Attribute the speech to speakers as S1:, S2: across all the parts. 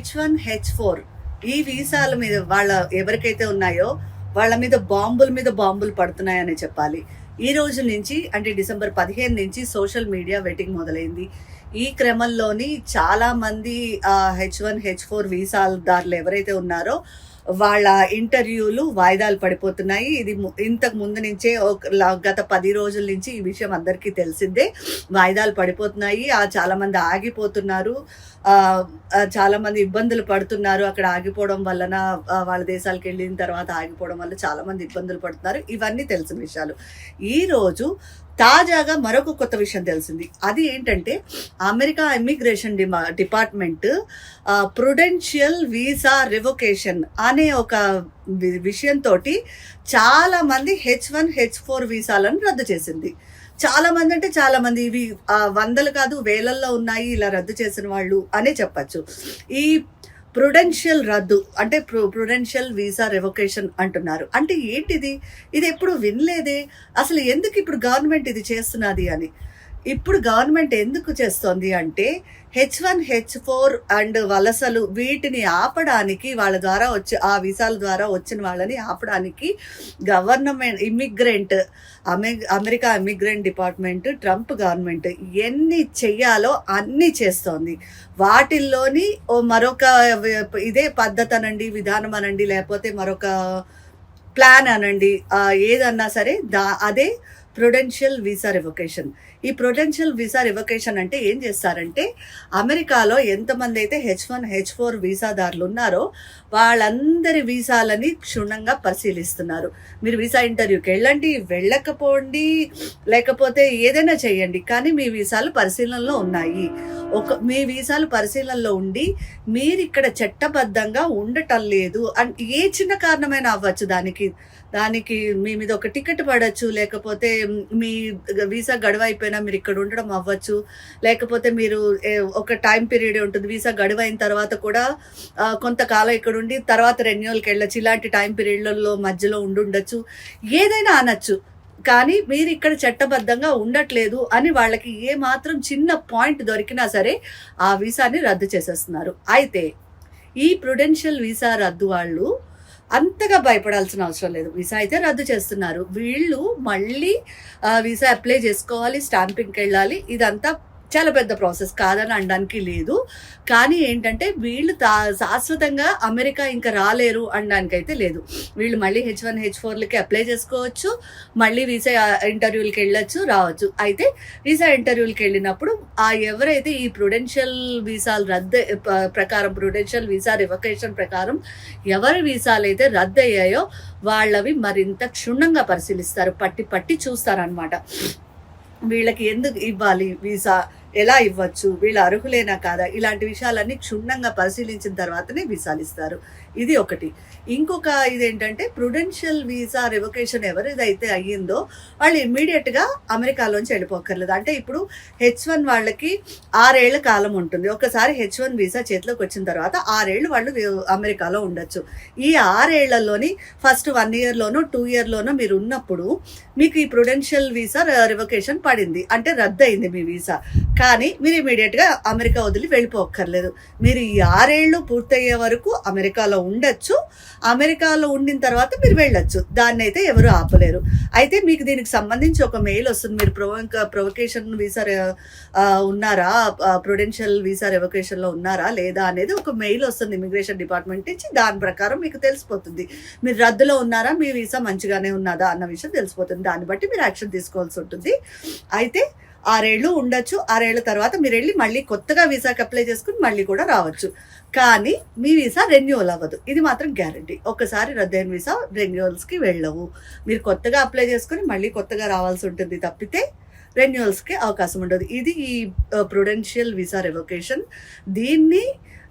S1: H1H4 ఈ వీసాల మీద వాళ్ళ ఎవరికైతే ఉన్నాయో వాళ్ళ మీద బాంబులు పడుతున్నాయని చెప్పాలి. ఈ రోజు నుంచి అంటే డిసెంబర్ 15 నుంచి సోషల్ మీడియా వెయిటింగ్ మొదలైంది. ఈ క్రమంలోని చాలామంది H1H4 వీసాదారులు ఎవరైతే ఉన్నారో వాళ్ళ ఇంటర్వ్యూలు వాయిదాలు పడిపోతున్నాయి. ఇది ఇంతకు ముందు నుంచే గత 10 రోజుల నుంచి ఈ విషయం అందరికీ తెలిసిందే. వాయిదాలు పడిపోతున్నాయి. చాలామంది ఆగిపోతున్నారు, చాలామంది ఇబ్బందులు పడుతున్నారు. అక్కడ ఆగిపోవడం వలన వాళ్ళ దేశాలకు వెళ్ళిన తర్వాత ఆగిపోవడం వల్ల చాలామంది ఇబ్బందులు పడుతున్నారు. ఇవన్నీ తెలిసిన విషయాలు. ఈరోజు తాజాగా మరొక కొత్త విషయం తెలిసింది. అది ఏంటంటే America immigration department prudential visa revocation అనే ఒక విషయంతో చాలామంది H1H4 వీసాలను రద్దు చేసింది. చాలామంది అంటే చాలామంది, ఇవి వందలు కాదు వేలల్లో ఉన్నాయి ఇలా రద్దు చేసిన వాళ్ళు అనే చెప్పచ్చు. ఈ ప్రుడెన్షియల్ రద్దు అంటే ప్రుడెన్షియల్ వీసా రివొకేషన్ అంటున్నారు. అంటే ఏంటిది? ఇది ఎప్పుడు వినలేదే. అసలు ఎందుకు ఇప్పుడు గవర్నమెంట్ ఇది చేస్తున్నది అని. ఇప్పుడు గవర్నమెంట్ ఎందుకు చేస్తోంది అంటే H1H4 అండ్ వలసలు వీటిని ఆపడానికి, వాళ్ళ ద్వారా వచ్చి ఆ వీసాల ద్వారా వచ్చిన వాళ్ళని ఆపడానికి government America immigrant department, Trump government ఎన్ని చెయ్యాలో అన్నీ చేస్తోంది. వాటిల్లోని మరొక ఇదే పద్ధతి అనండి, విధానం అనండి, లేకపోతే మరొక ప్లాన్ అనండి, ఏదన్నా సరే అదే ప్రుడెన్షియల్ వీసా రివొకేషన్. ఈ ప్రుడెన్షియల్ వీసా రివొకేషన్ అంటే ఏం చేస్తారంటే అమెరికాలో ఎంతమంది అయితే H1H4 వీసాదారులు ఉన్నారో వాళ్ళందరి వీసాలని క్షుణ్ణంగా పరిశీలిస్తున్నారు. మీరు వీసా ఇంటర్వ్యూకి వెళ్ళకపోండి, లేకపోతే ఏదైనా చేయండి, కానీ మీ వీసాలు పరిశీలనలో ఉన్నాయి. మీ వీసాలు పరిశీలనలో ఉండి మీరు ఇక్కడ చట్టబద్ధంగా ఉండటం లేదు అంటే ఏ చిన్న కారణమైనా అవ్వచ్చు. దానికి మీ మీద ఒక టికెట్ పడవచ్చు, లేకపోతే మీ వీసా గడువు అయిపోయినా మీరు ఇక్కడ ఉండడం అవ్వచ్చు, లేకపోతే మీరు ఒక టైం పీరియడ్ ఉంటుంది, వీసా గడువు అయిన తర్వాత కూడా కొంతకాలం ఇక్కడ ఉండి తర్వాత రెన్యూవల్కి వెళ్ళచ్చు. ఇలాంటి టైం పీరియడ్లలో మధ్యలో ఉండొచ్చు, ఏదైనా అనొచ్చు. కానీ మీరు ఇక్కడ చట్టబద్ధంగా ఉండట్లేదు అని వాళ్ళకి ఏ మాత్రం చిన్న పాయింట్ దొరికినా సరే ఆ వీసాని రద్దు చేసేస్తున్నారు. అయితే ఈ ప్రుడెన్షియల్ వీసా రద్దు వాళ్ళు అంతగా భయపడాల్సిన అవసరం లేదు. వీసా అయితే రద్దు చేస్తున్నారు, వీళ్ళు మళ్ళీ వీసా అప్లై చేసుకోవాలి, స్టాంపింగ్కి వెళ్ళాలి. ఇదంతా చాలా పెద్ద ప్రాసెస్, కాదని అనడానికి లేదు. కానీ ఏంటంటే వీళ్ళు శాశ్వతంగా అమెరికా ఇంకా రాలేరు అనడానికి అయితే లేదు. వీళ్ళు మళ్ళీ H1H4లకి అప్లై చేసుకోవచ్చు, మళ్ళీ వీసా ఇంటర్వ్యూలకి వెళ్ళొచ్చు, రావచ్చు. అయితే వీసా ఇంటర్వ్యూలకి వెళ్ళినప్పుడు ఎవరైతే ఈ ప్రుడెన్షియల్ వీసాలు రద్దు ప్రకారం, ప్రుడెన్షియల్ వీసా రివొకేషన్ ప్రకారం ఎవరి వీసాలు అయితే రద్దు అయ్యాయో వాళ్ళవి మరింత క్షుణ్ణంగా పరిశీలిస్తారు, పట్టి చూస్తారనమాట. వీళ్ళకి ఎందుకు ఇవ్వాలి వీసా, ఎలా ఇవ్వచ్చు, వీళ్ళు అర్హులేనా కాదా, ఇలాంటి విషయాలన్నీ క్షుణ్ణంగా పరిశీలించిన తర్వాతనే వీసాలు ఇస్తారు. ఇది ఒకటి. ఇంకొక ఇదేంటంటే ప్రుడెన్షియల్ వీసా రివొకేషన్ ఎవరిదైతే అయ్యిందో వాళ్ళు ఇమ్మీడియట్గా అమెరికాలోంచి వెళ్ళిపోక్కర్లేదు. అంటే ఇప్పుడు H1 వాళ్ళకి 6 ఏళ్ల కాలం ఉంటుంది. ఒకసారి H1 వీసా చేతిలోకి వచ్చిన తర్వాత 6 ఏళ్ళు వాళ్ళు అమెరికాలో ఉండొచ్చు. ఈ 6 ఏళ్లలోని ఫస్ట్ 1 ఇయర్లోనో 2 ఇయర్లోనో మీరు ఉన్నప్పుడు మీకు ఈ ప్రుడెన్షియల్ వీసా రివొకేషన్ పడింది, అంటే రద్దు అయింది మీ వీసా. కానీ మీరు ఇమీడియట్గా అమెరికా వదిలి వెళ్ళిపోక్కర్లేదు. మీరు ఈ 6 ఏళ్ళు పూర్తయ్యే వరకు అమెరికాలో ఉండొచ్చు. అమెరికాలో ఉండిన తర్వాత మీరు వెళ్ళొచ్చు, దాన్ని అయితే ఎవరు ఆపలేరు. అయితే మీకు దీనికి సంబంధించి ఒక మెయిల్ వస్తుంది. మీరు ప్రొవకేషన్ వీసా ఉన్నారా, ప్రుడెన్షియల్ వీసా రివొకేషన్లో ఉన్నారా లేదా అనేది ఒక మెయిల్ వస్తుంది ఇమిగ్రేషన్ డిపార్ట్మెంట్ నుంచి. దాని ప్రకారం మీకు తెలిసిపోతుంది మీరు రద్దులో ఉన్నారా, మీ వీసా మంచిగానే ఉన్నదా అన్న విషయం తెలిసిపోతుంది. దాన్ని బట్టి మీరు యాక్షన్ తీసుకోవాల్సి ఉంటుంది. అయితే 6 ఏళ్ళు ఉండొచ్చు. 6 ఏళ్ల తర్వాత మీరు వెళ్ళి మళ్ళీ కొత్తగా వీసాకి అప్లై చేసుకుని మళ్ళీ కూడా రావచ్చు. కానీ మీ వీసా రెన్యూవల్ అవ్వదు, ఇది మాత్రం గ్యారంటీ. ఒక్కసారి రద్దయిన వీసా రెన్యూవల్స్కి వెళ్ళవు. మీరు కొత్తగా అప్లై చేసుకుని మళ్ళీ కొత్తగా రావాల్సి ఉంటుంది తప్పితే రెన్యూవల్స్కి అవకాశం ఉండదు. ఇది ఈ ప్రుడెన్షియల్ వీసా రివొకేషన్. దీన్ని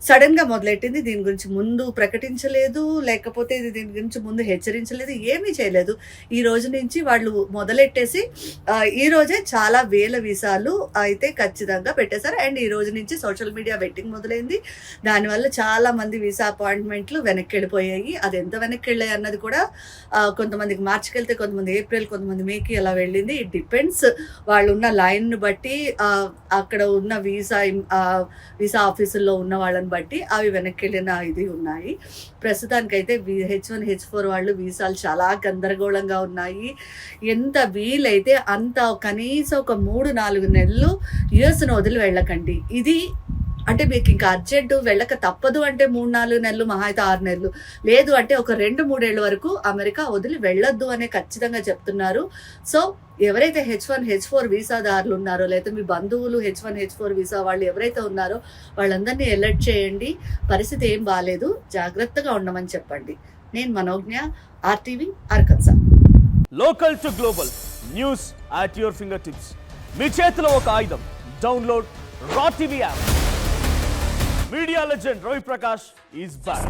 S1: సడన్గా మొదలెట్టింది. దీని గురించి ముందు ప్రకటించలేదు, లేకపోతే దీని గురించి ముందు హెచ్చరించలేదు, ఏమీ చేయలేదు. ఈ రోజు నుంచి వాళ్ళు మొదలెట్టేసి ఈ రోజే చాలా వేల వీసాలు అయితే ఖచ్చితంగా పెట్టేశారు. అండ్ ఈ రోజు నుంచి సోషల్ మీడియా వెయిటింగ్ మొదలైంది. దానివల్ల చాలా మంది వీసా అపాయింట్మెంట్లు వెనక్కి వెళ్ళిపోయాయి. అది ఎంత వెనక్కి వెళ్ళాయి అన్నది కూడా కొంతమందికి మార్చికి వెళ్తే, కొంతమంది ఏప్రిల్, కొంతమంది మేకి అలా వెళ్ళింది. ఇట్ డిపెండ్స్ వాళ్ళు ఉన్న లైన్ను బట్టి, అక్కడ ఉన్న వీసా ఆఫీసుల్లో ఉన్న వాళ్ళని దాన్ని బట్టి అవి వెనక్కి వెళ్ళిన ఇది ఉన్నాయి. ప్రస్తుతానికైతే H1H4 వాళ్ళు వీసాలు చాలా గందరగోళంగా ఉన్నాయి. ఎంత వీలైతే అంత కనీసం ఒక 3-4 నెలలు యుఎస్ను వదిలి వెళ్ళకండి. ఇది అంటే మీకు ఇంకా అర్జెంటు వెళ్ళక తప్పదు అంటే 3-4 నెలలు, మహా అయితే 6 నెలలు, లేదు అంటే ఒక 2-3 ఏళ్ళ వరకు అమెరికా వదిలి వెళ్ళొద్దు అనే ఖచ్చితంగా చెప్తున్నారు. సో ఎవరైతే H1H4 వీసాదారులు ఉన్నారో, లేకపోతే మీ బంధువులు H1H4 వీసా వాళ్ళు ఎవరైతే ఉన్నారో వాళ్ళందరినీ అలర్ట్ చేయండి. పరిస్థితి ఏం బాగాలేదు, జాగ్రత్తగా ఉండమని చెప్పండి. నేను Manogna, RTV Arkansas.
S2: Local to global news at your finger tips. మీ చేతిలో ఒక ఆయుధం. Download Raw TV app. Media legend Ravi Prakash is back.